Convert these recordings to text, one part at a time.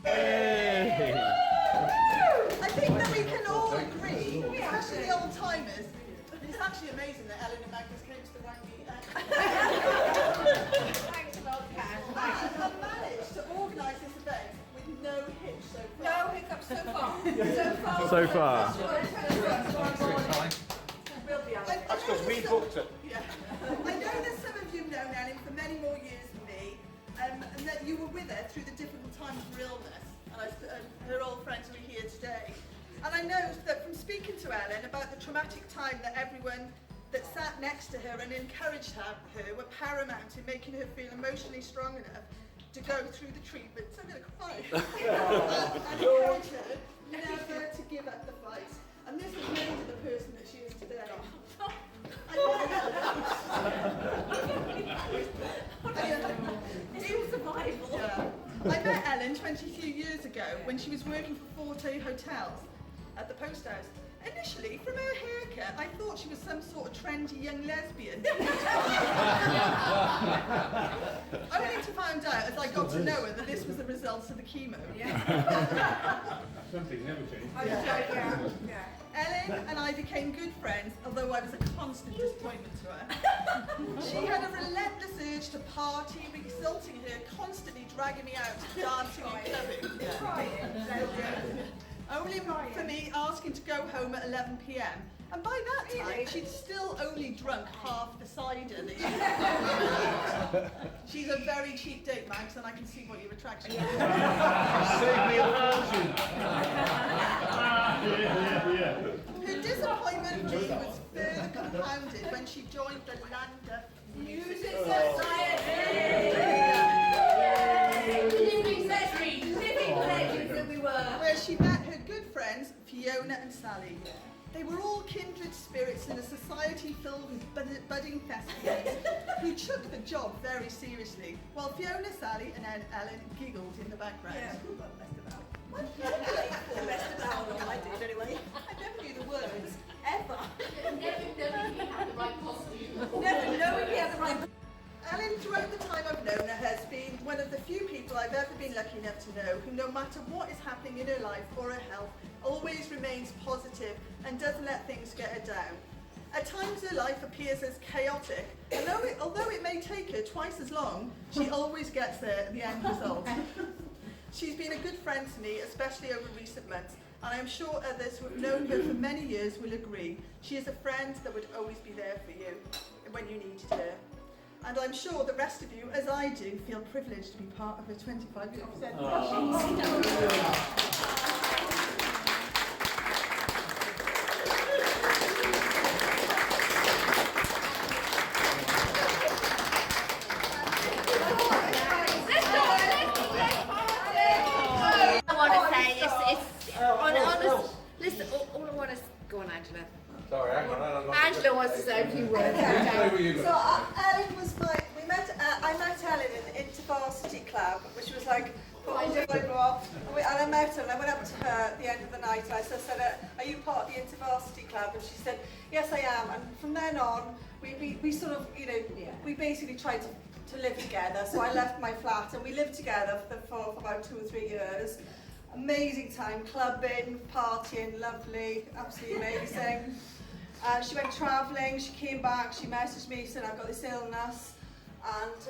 Hey. I think that we can all agree, especially the old timers, it's actually amazing that Ellen and Magnus came to the right meeting. Thanks a lot, Kat. And have managed to organise this event with no hitch so far. No hiccups so far. So far. That's because we booked it. Yeah. I know that some of you have known Ellen for many more years than me, and that you were with her through the difficult times of her illness, and her old friends are here today. And I know that from speaking to Ellen about the traumatic time that everyone that sat next to her and encouraged her were paramount in making her feel emotionally strong enough to go through the treatments. I'm going to cry. And encourage her never to give up the fight. And this has made her the person that she is today. I met Ellen 22 years ago when she was working for Forte Hotels at the post house. Initially, from her haircut, I thought she was some sort of trendy young lesbian. Only to find out, as I got to know her, that this was the results of the chemo. Something never changed. Ellen and I became good friends, although I was a constant disappointment to her. She had a relentless urge to party, resulting in her constantly dragging me out to dancing and clubbing. Only for me asking to go home at 11 p.m. And by that time, she'd still only drunk half the cider that she She's a very cheap date, Max, and I can see what your attraction is. Save me a fortune. Her disappointment with me was further compounded when she joined the Land of Music Society. Living legends that we were. Where she met her good friends, Fiona and Sally. They were all kindred spirits in a society filled with budding thespians who took the job very seriously, while Fiona, Sally and Ellen giggled in the background. Yeah, well, messed about. Messed about, I did anyway. I never knew the words, ever. Never knowing he had the right costume. Never knowing he had the right. Ellen, throughout the time I've known her, has been one of the few people I've ever been lucky enough to know who, no matter what is happening in her life or her health, always remains positive and doesn't let things get her down. At times her life appears as chaotic, and although it may take her twice as long, she always gets there at the end result. She's been a good friend to me, especially over recent months, and I am sure others who have known her for many years will agree. She is a friend that would always be there for you when you needed her. And I'm sure the rest of you, as I do, feel privileged to be part of a 25-year celebration. I want to say it's honest. Listen, all I want to go on, Angela. Sorry, hang on. Angela wants to say a few words. So Ellen was I met Ellen in the InterVarsity Club, which was like, and I met her and I went up to her at the end of the night and I said, are you part of the InterVarsity Club? And she said, yes I am. And from then on, we sort of, we basically tried to live together. So I left my flat and we lived together for about 2 or 3 years. Amazing time, clubbing, partying, lovely, absolutely amazing. She went travelling, she came back, she messaged me, said I've got this illness. And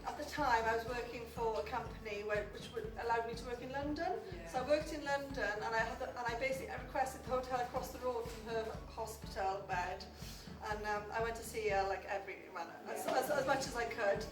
at the time I was working for a company which would allow me to work in London. Yeah. So I worked in London and I requested the hotel across the road from her hospital bed. And I went to see her like as much as I could.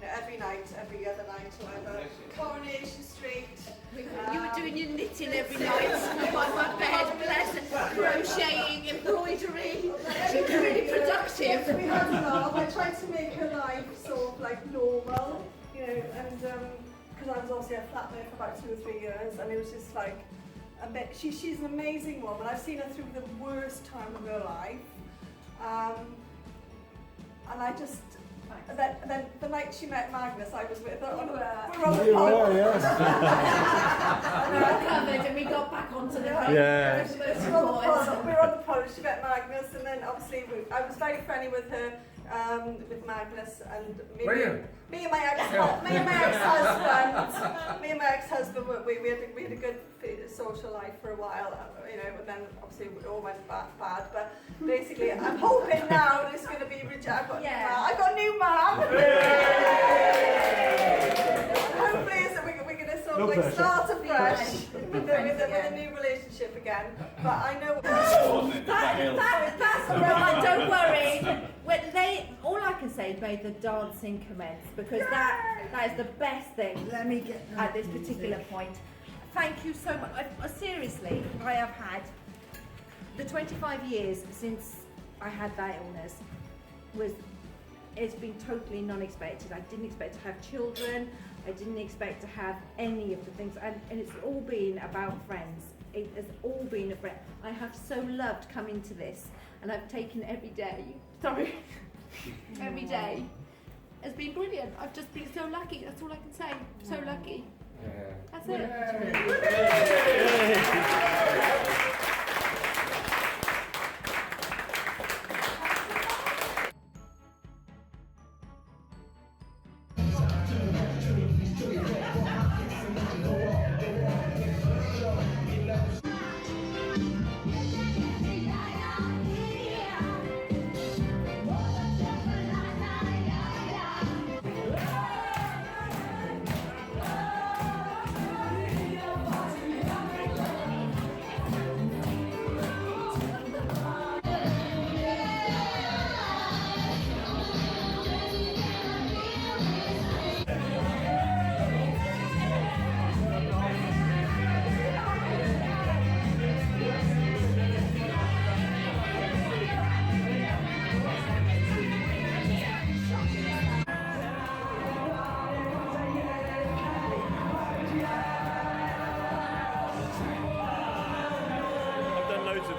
Every night, every other night, whatever. Coronation Street. You were doing your knitting every night by my bed, bless it, crocheting, embroidery. She was really productive. We had a laugh. I tried to make her life sort of like normal, and because I was also a flatmate for about 2 or 3 years, and it was just like, she's an amazing woman. I've seen her through the worst time of her life, and I just. Then the night she met Magnus, I was with her. We were on the pole. We recovered and we got back onto the road. We were on the pole. She met Magnus, and then obviously I was very friendly with her with Magnus and me. Were you? Me and my ex-husband, we had a good social life for a while, you know, and then obviously it all went bad. But basically, I'm hoping now that it's going to be I've got a new man. Hopefully, we're going to sort of like start afresh with a new relationship again. But I know That's all right, don't worry. All I can say is may the dancing commence, because that is the best thing at this particular point. Thank you so much. Seriously, I have had the 25 years since I had that illness it's been totally non-expected. I didn't expect to have children. I didn't expect to have any of the things, and it's all been about friends. It has all been a friend. I have so loved coming to this, and I've taken every day. Sorry. Every day has been brilliant. I've just been so lucky. That's all I can say. So lucky. That's it.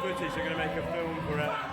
Footage, you're going to make a film for it.